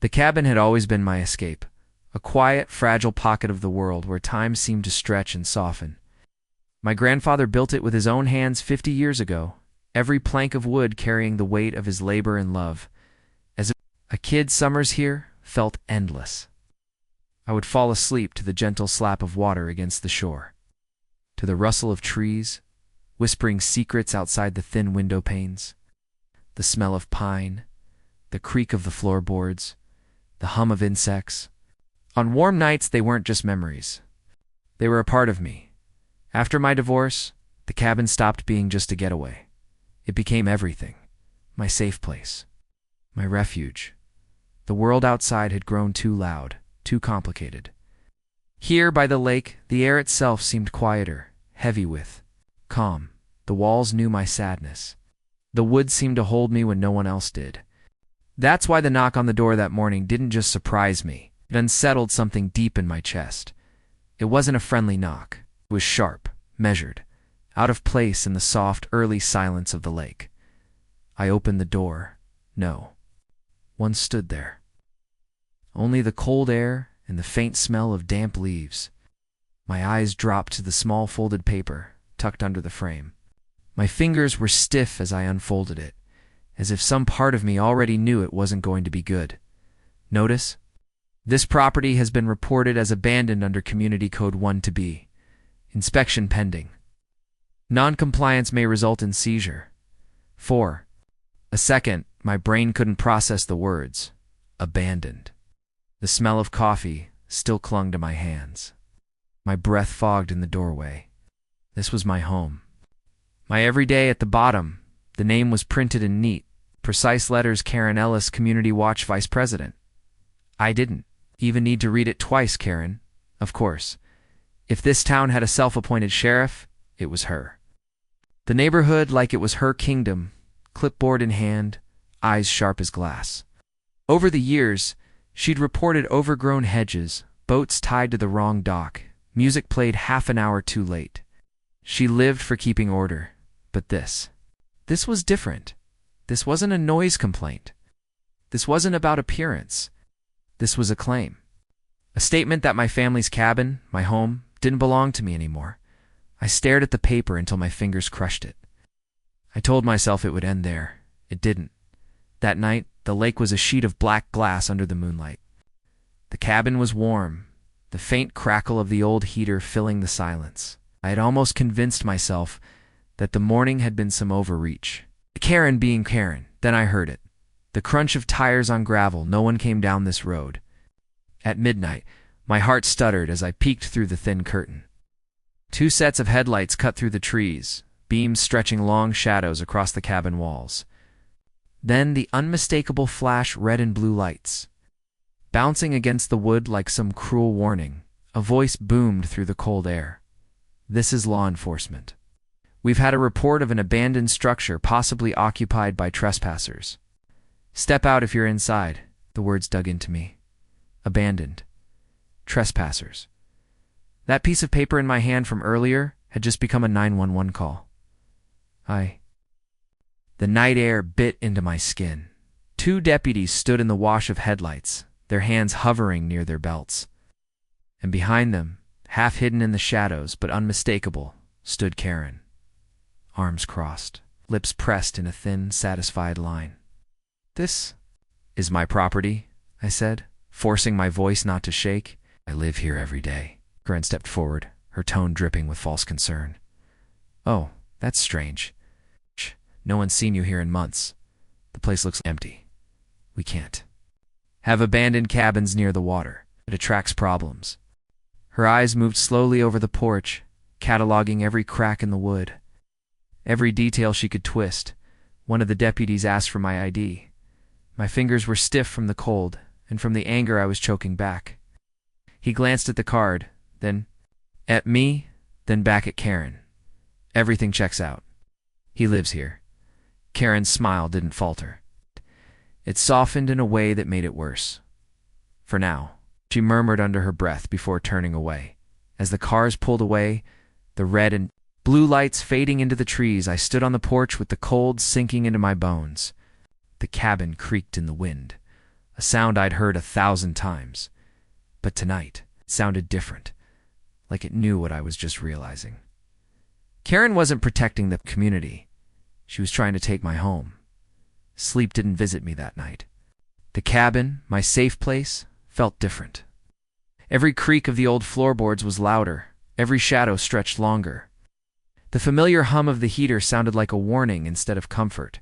The cabin had always been my escape, a quiet, fragile pocket of the world where time seemed to stretch and soften. My grandfather built it with his own hands 50 years ago, every plank of wood carrying the weight of his labor and love. As a kid, summers here felt endless. I would fall asleep to the gentle slap of water against the shore, to the rustle of trees, whispering secrets outside the thin window panes, the smell of pine, the creak of the floorboards, the hum of insects. On warm nights, they weren't just memories. They were a part of me. After my divorce, the cabin stopped being just a getaway. It became everything. My safe place. My refuge. The world outside had grown too loud, too complicated. Here, by the lake, the air itself seemed quieter, heavy with calm. The walls knew my sadness. The woods seemed to hold me when no one else did. That's why the knock on the door that morning didn't just surprise me. It unsettled something deep in my chest. It wasn't a friendly knock. It was sharp, measured, out of place in the soft, early silence of the lake. I opened the door. No. One stood there. Only the cold air and the faint smell of damp leaves. My eyes dropped to the small folded paper tucked under the frame. My fingers were stiff as I unfolded it, as if some part of me already knew it wasn't going to be good. Notice? This property has been reported as abandoned under Community Code 1-B. Inspection pending. Non-compliance may result in seizure. 4. A second, my brain couldn't process the words. Abandoned. The smell of coffee still clung to my hands. My breath fogged in the doorway. This was my home. My everyday at the bottom, the name was printed in neat, precise letters: Karen Ellis, Community Watch Vice President. I didn't even need to read it twice, Karen. Of course. If this town had a self-appointed sheriff, it was her. The neighborhood like it was her kingdom, clipboard in hand, eyes sharp as glass. Over the years, she'd reported overgrown hedges, boats tied to the wrong dock, music played half an hour too late. She lived for keeping order. But this was different. This wasn't a noise complaint. This wasn't about appearance. This was a claim. A statement that my family's cabin, my home, didn't belong to me anymore. I stared at the paper until my fingers crushed it. I told myself it would end there. It didn't. That night, the lake was a sheet of black glass under the moonlight. The cabin was warm, the faint crackle of the old heater filling the silence. I had almost convinced myself that the morning had been some overreach. Karen being Karen. Then I heard it. The crunch of tires on gravel. No one came down this road. At midnight, my heart stuttered as I peeked through the thin curtain. 2 sets of headlights cut through the trees, beams stretching long shadows across the cabin walls. Then the unmistakable flash red and blue lights. Bouncing against the wood like some cruel warning, a voice boomed through the cold air. This is law enforcement. We've had a report of an abandoned structure possibly occupied by trespassers. Step out if you're inside, the words dug into me. Abandoned. Trespassers. That piece of paper in my hand from earlier had just become a 911 call. The night air bit into my skin. 2 deputies stood in the wash of headlights, their hands hovering near their belts. And behind them, half hidden in the shadows but unmistakable, stood Karen. Arms crossed, lips pressed in a thin, satisfied line. This is my property, I said, forcing my voice not to shake. I live here every day. Karen stepped forward, her tone dripping with false concern. Oh, that's strange. No one's seen you here in months. The place looks empty. We can't have abandoned cabins near the water. It attracts problems. Her eyes moved slowly over the porch, cataloging every crack in the wood. Every detail she could twist. One of the deputies asked for my ID. My fingers were stiff from the cold and from the anger I was choking back. He glanced at the card, then at me, then back at Karen. Everything checks out. He lives here. Karen's smile didn't falter. It softened in a way that made it worse. For now, she murmured under her breath before turning away. As the cars pulled away, the red and blue lights fading into the trees, I stood on the porch with the cold sinking into my bones. The cabin creaked in the wind. a sound I'd heard 1,000 times. But tonight, it sounded different, like it knew what I was just realizing. Karen wasn't protecting the community. She was trying to take my home. Sleep didn't visit me that night. The cabin, my safe place, felt different. Every creak of the old floorboards was louder. Every shadow stretched longer. The familiar hum of the heater sounded like a warning instead of comfort.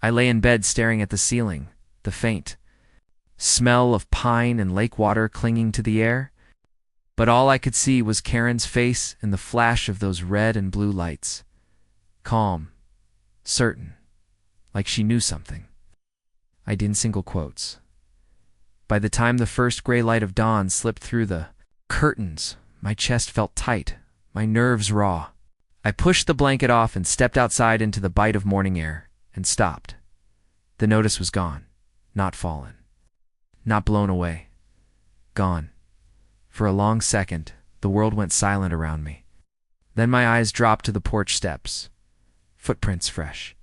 I lay in bed staring at the ceiling, the faint smell of pine and lake water clinging to the air. But all I could see was Karen's face in the flash of those red and blue lights. Calm, certain, like she knew something. I didn't single quotes. By the time the first gray light of dawn slipped through the curtains, my chest felt tight, my nerves raw. I pushed the blanket off and stepped outside into the bite of morning air, and stopped. The notice was gone, not fallen, not blown away. Gone. For a long second, the world went silent around me. Then my eyes dropped to the porch steps. Footprints fresh,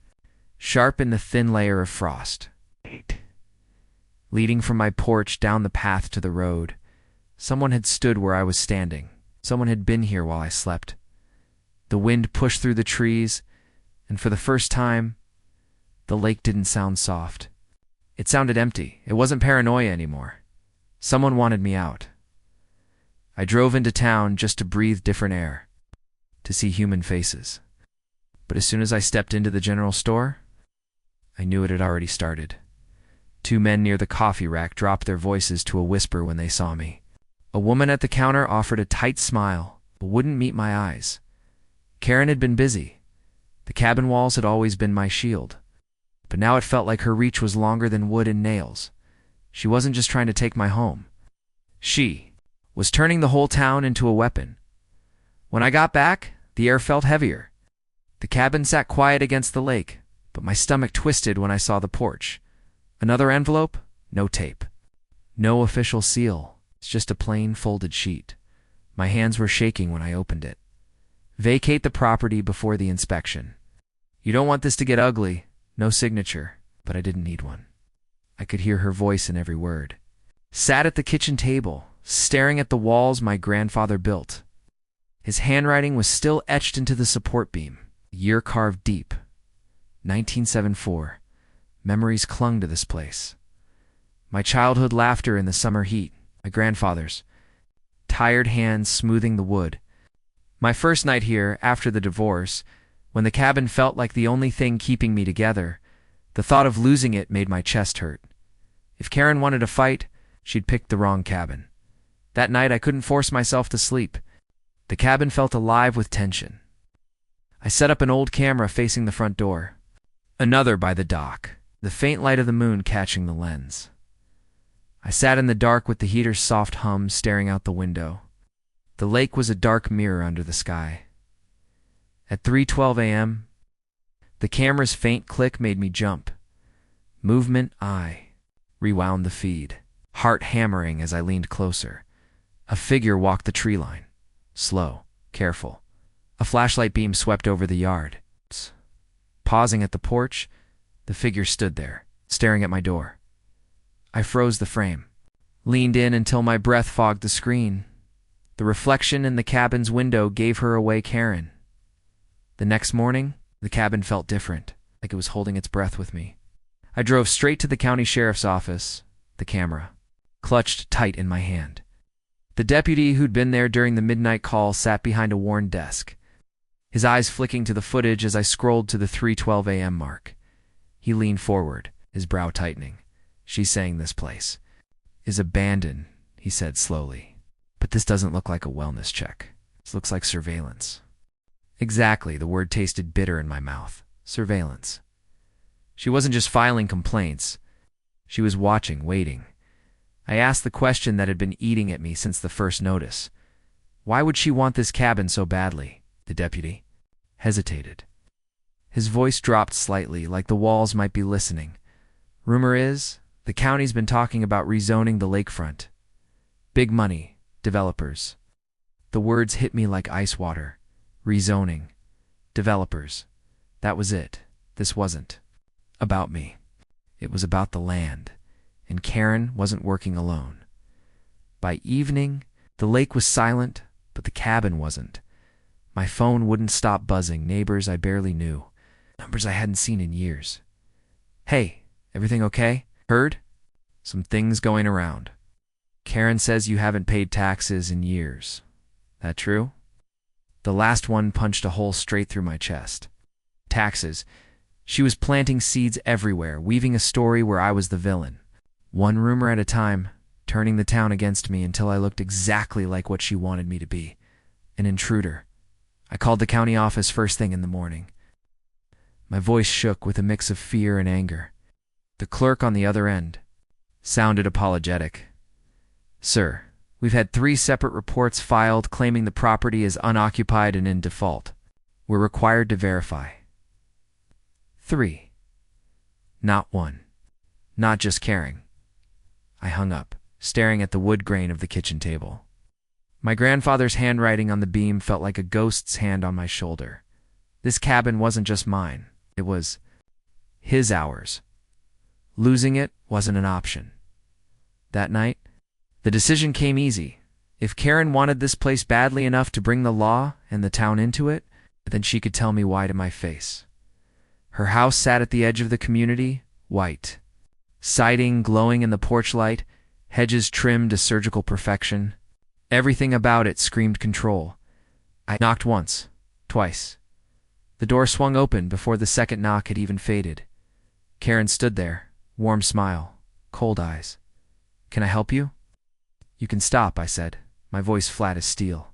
sharp in the thin layer of frost. Leading from my porch down the path to the road, someone had stood where I was standing. Someone had been here while I slept. The wind pushed through the trees, and for the first time, the lake didn't sound soft. It sounded empty. It wasn't paranoia anymore. Someone wanted me out. I drove into town just to breathe different air, to see human faces. But as soon as I stepped into the general store, I knew it had already started. 2 men near the coffee rack dropped their voices to a whisper when they saw me. A woman at the counter offered a tight smile, but wouldn't meet my eyes. Karen had been busy. The cabin walls had always been my shield. But now it felt like her reach was longer than wood and nails. She wasn't just trying to take my home. She was turning the whole town into a weapon. When I got back, the air felt heavier. The cabin sat quiet against the lake, but my stomach twisted when I saw the porch. Another envelope? No tape. No official seal. It's just a plain folded sheet. My hands were shaking when I opened it. Vacate the property before the inspection. You don't want this to get ugly. No signature, but I didn't need one. I could hear her voice in every word. Sat at the kitchen table, staring at the walls my grandfather built. His handwriting was still etched into the support beam, year carved deep. 1974. Memories clung to this place. My childhood laughter in the summer heat, my grandfather's tired hands smoothing the wood. My first night here after the divorce, when the cabin felt like the only thing keeping me together, the thought of losing it made my chest hurt. If Karen wanted to fight, she'd picked the wrong cabin. That night I couldn't force myself to sleep. The cabin felt alive with tension. I set up an old camera facing the front door. Another by the dock, the faint light of the moon catching the lens. I sat in the dark with the heater's soft hum staring out the window. The lake was a dark mirror under the sky. At 3:12 a.m., the camera's faint click made me jump. Movement, I rewound the feed, heart hammering as I leaned closer. A figure walked the tree line. Slow, careful. A flashlight beam swept over the yard. Pausing at the porch, the figure stood there, staring at my door. I froze the frame, leaned in until my breath fogged the screen. The reflection in the cabin's window gave her away Karen. The next morning, the cabin felt different, like it was holding its breath with me. I drove straight to the county sheriff's office, the camera clutched tight in my hand. The deputy who'd been there during the midnight call sat behind a worn desk, his eyes flicking to the footage as I scrolled to the 3:12 a.m. mark. He leaned forward, his brow tightening. She's saying this place is abandoned, he said slowly. But this doesn't look like a wellness check. This looks like surveillance. Exactly, the word tasted bitter in my mouth. Surveillance. She wasn't just filing complaints. She was watching, waiting. I asked the question that had been eating at me since the first notice. Why would she want this cabin so badly? The deputy hesitated. His voice dropped slightly, like the walls might be listening. Rumor is, the county's been talking about rezoning the lakefront. Big money, developers. The words hit me like ice water. Rezoning. Developers. That was it. This wasn't about me. It was about the land. and Karen wasn't working alone. By evening, the lake was silent, but the cabin wasn't. My phone wouldn't stop buzzing, neighbors I barely knew, numbers I hadn't seen in years. "Hey, everything okay? Heard? Some things going around. Karen says you haven't paid taxes in years. That true?" The last one punched a hole straight through my chest. Taxes. She was planting seeds everywhere, weaving a story where I was the villain. One rumor at a time, turning the town against me until I looked exactly like what she wanted me to be. An intruder. I called the county office first thing in the morning. My voice shook with a mix of fear and anger. The clerk on the other end sounded apologetic. "Sir, we've had 3 separate reports filed claiming the property is unoccupied and in default. We're required to verify." 3. Not 1. Not just caring. I hung up, staring at the wood grain of the kitchen table. My grandfather's handwriting on the beam felt like a ghost's hand on my shoulder. This cabin wasn't just mine. It was his hours. Losing it wasn't an option. That night, the decision came easy. If Karen wanted this place badly enough to bring the law and the town into it, then she could tell me why to my face. Her house sat at the edge of the community, white. Siding glowing in the porch light, hedges trimmed to surgical perfection. Everything about it screamed control. I knocked once, twice. The door swung open before the second knock had even faded. Karen stood there, warm smile, cold eyes. "Can I help you?" "You can stop," I said, my voice flat as steel.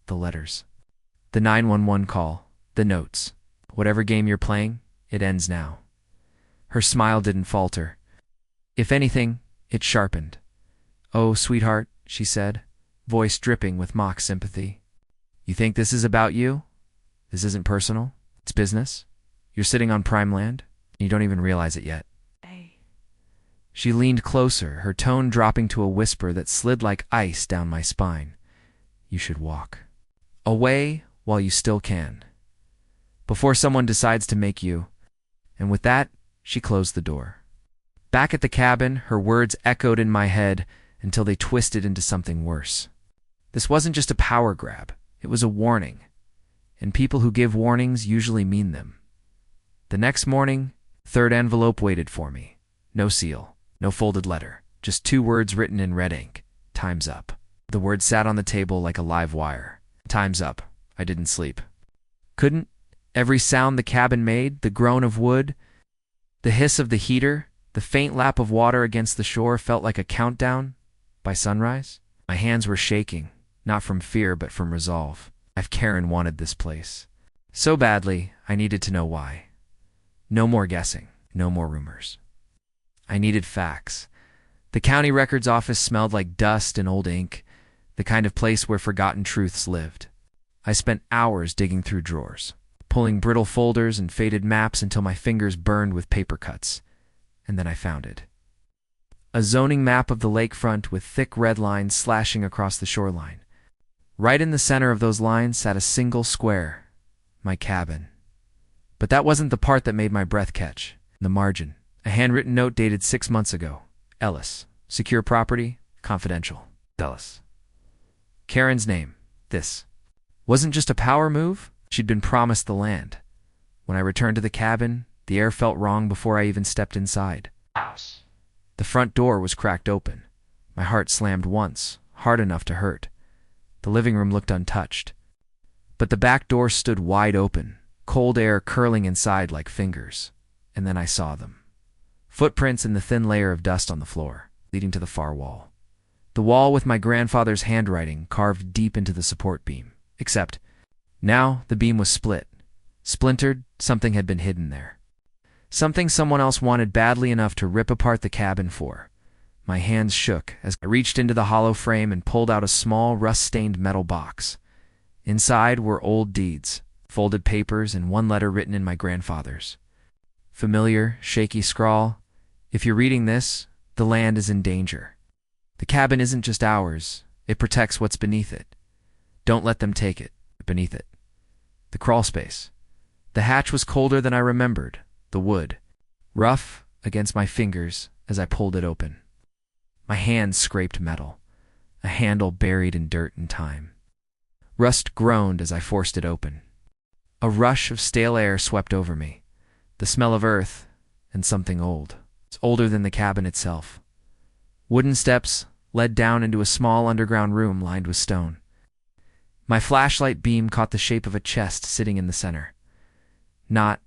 The letters. The 911 call, the notes. "Whatever game you're playing, it ends now." Her smile didn't falter. If anything, it sharpened. "Oh, sweetheart," she said, voice dripping with mock sympathy. "You think this is about you? This isn't personal. It's business. You're sitting on prime land, and you don't even realize it yet." She leaned closer, her tone dropping to a whisper that slid like ice down my spine. "You should walk away while you still can, before someone decides to make you." And with that, she closed the door. Back at the cabin, her words echoed in my head until they twisted into something worse. This wasn't just a power grab. It was a warning. And people who give warnings usually mean them. The next morning, 3rd envelope waited for me. No seal, no folded letter, just 2 words written in red ink. "Time's up." The words sat on the table like a live wire. Time's up. I didn't sleep. Couldn't. Every sound the cabin made, the groan of wood, the hiss of the heater, the faint lap of water against the shore felt like a countdown. By sunrise, my hands were shaking, not from fear but from resolve. If Karen wanted this place so badly, I needed to know why. No more guessing, no more rumors. I needed facts. The county records office smelled like dust and old ink, the kind of place where forgotten truths lived. I spent hours digging through drawers, pulling brittle folders and faded maps until my fingers burned with paper cuts. And then I found it. A zoning map of the lakefront with thick red lines slashing across the shoreline. Right in the center of those lines sat a single square, my cabin. But that wasn't the part that made my breath catch. In the margin, a handwritten note dated 6 months ago. Ellis. Secure property. Confidential. Ellis. Karen's name. This wasn't just a power move. She'd been promised the land. When I returned to the cabin, the air felt wrong before I even stepped inside. House. The front door was cracked open. My heart slammed once, hard enough to hurt. The living room looked untouched. But the back door stood wide open, cold air curling inside like fingers. And then I saw them. Footprints in the thin layer of dust on the floor, leading to the far wall. The wall with my grandfather's handwriting carved deep into the support beam. Except, now the beam was split. Splintered, something had been hidden there. Something someone else wanted badly enough to rip apart the cabin for. My hands shook as I reached into the hollow frame and pulled out a small, rust-stained metal box. Inside were old deeds, folded papers, and one letter written in my grandfather's. Familiar, shaky scrawl. "If you're reading this, the land is in danger. The cabin isn't just ours. It protects what's beneath it. Don't let them take it, beneath it." The crawl space. The hatch was colder than I remembered. The wood. Rough, against my fingers as I pulled it open. My hands scraped metal, a handle buried in dirt and time. Rust groaned as I forced it open. A rush of stale air swept over me, the smell of earth and something old. It's older than the cabin itself. Wooden steps led down into a small underground room lined with stone. My flashlight beam caught the shape of a chest sitting in the center. Not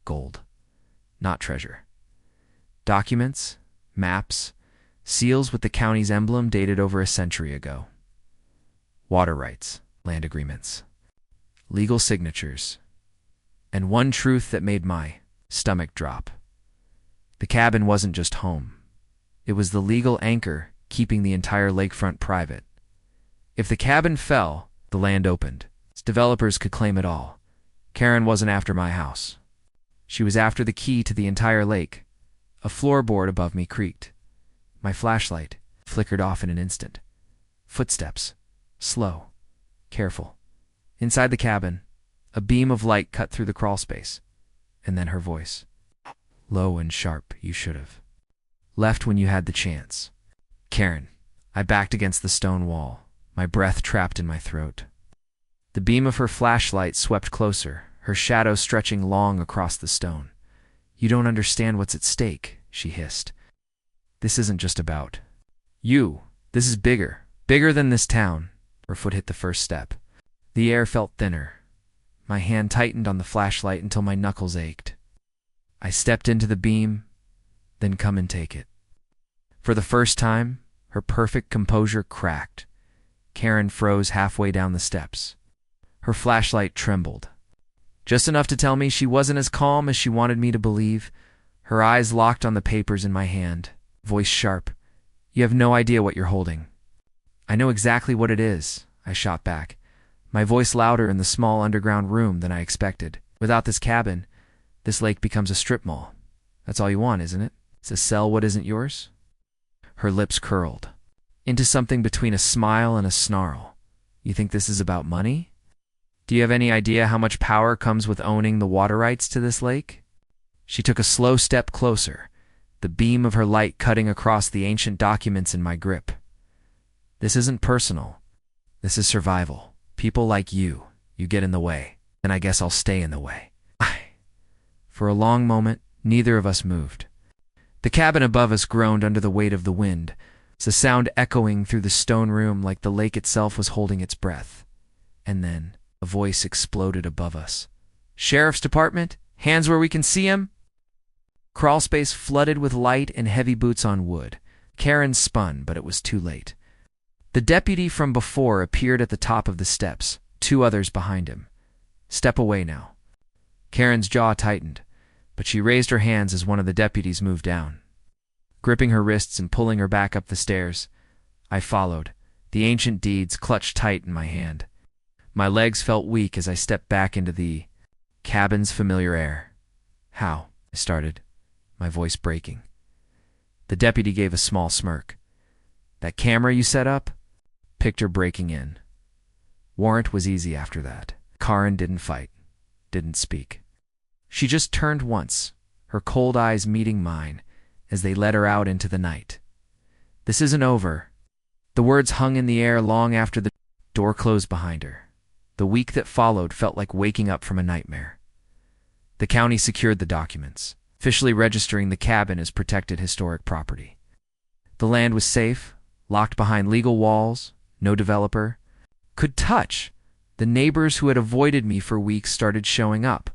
gold, not treasure. Documents, maps, seals with the county's emblem dated over a century ago. Water rights, land agreements, legal signatures, and one truth that made my stomach drop. The cabin wasn't just home. It was the legal anchor keeping the entire lakefront private. If the cabin fell, the land opened. Its developers could claim it all. Karen wasn't after my house. She was after the key to the entire lake. A floorboard above me creaked. My flashlight flickered off in an instant. Footsteps. Slow. Careful. Inside the cabin, a beam of light cut through the crawl space. And then her voice. Low and sharp, you should have. Left when you had the chance. Karen. I backed against the stone wall, my breath trapped in my throat. The beam of her flashlight swept closer, her shadow stretching long across the stone. You don't understand what's at stake, she hissed. This isn't just about you. This is bigger. Bigger than this town. Her foot hit the first step. The air felt thinner. My hand tightened on the flashlight until my knuckles ached. I stepped into the beam, then come and take it. For the first time, her perfect composure cracked. Karen froze halfway down the steps. Her flashlight trembled. Just enough to tell me she wasn't as calm as she wanted me to believe. Her eyes locked on the papers in my hand, voice sharp. You have no idea what you're holding. I know exactly what it is, I shot back, my voice louder in the small underground room than I expected. Without this cabin, this lake becomes a strip mall. That's all you want, isn't it? To sell what isn't yours? Her lips curled into something between a smile and a snarl. You think this is about money? Do you have any idea how much power comes with owning the water rights to this lake? She took a slow step closer, the beam of her light cutting across the ancient documents in my grip. This isn't personal. This is survival. People like you get in the way, and I guess I'll stay in the way. For a long moment, neither of us moved. The cabin above us groaned under the weight of the wind, the sound echoing through the stone room like the lake itself was holding its breath. And then a voice exploded above us. Sheriff's Department? Hands where we can see him? Crawl space flooded with light and heavy boots on wood. Karen spun, but it was too late. The deputy from before appeared at the top of the steps, 2 others behind him. Step away now. Karen's jaw tightened, but she raised her hands as one of the deputies moved down. Gripping her wrists and pulling her back up the stairs, I followed, the ancient deeds clutched tight in my hand. My legs felt weak as I stepped back into the cabin's familiar air. How? I started, my voice breaking. The deputy gave a small smirk. That camera you set up? Picture breaking in. Warrant was easy after that. Karen didn't fight, didn't speak. She just turned once, her cold eyes meeting mine as they led her out into the night. This isn't over. The words hung in the air long after the door closed behind her. The week that followed felt like waking up from a nightmare. The county secured the documents, officially registering the cabin as protected historic property. The land was safe, locked behind legal walls, no developer could touch. The neighbors who had avoided me for weeks started showing up.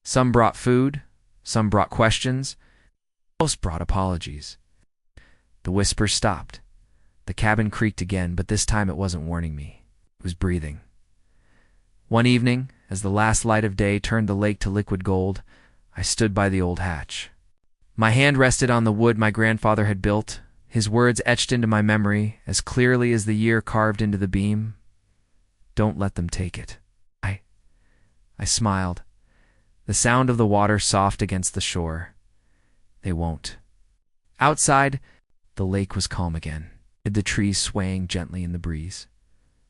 Some brought food, some brought questions, most brought apologies. The whisper stopped. The cabin creaked again, but this time it wasn't warning me. It was breathing. One evening, as the last light of day turned the lake to liquid gold, I stood by the old hatch. My hand rested on the wood my grandfather had built, his words etched into my memory as clearly as the year carved into the beam. Don't let them take it. I smiled, the sound of the water soft against the shore. They won't. Outside, the lake was calm again, the trees swaying gently in the breeze.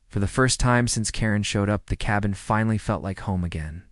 For the first time since Karen showed up, the cabin finally felt like home again.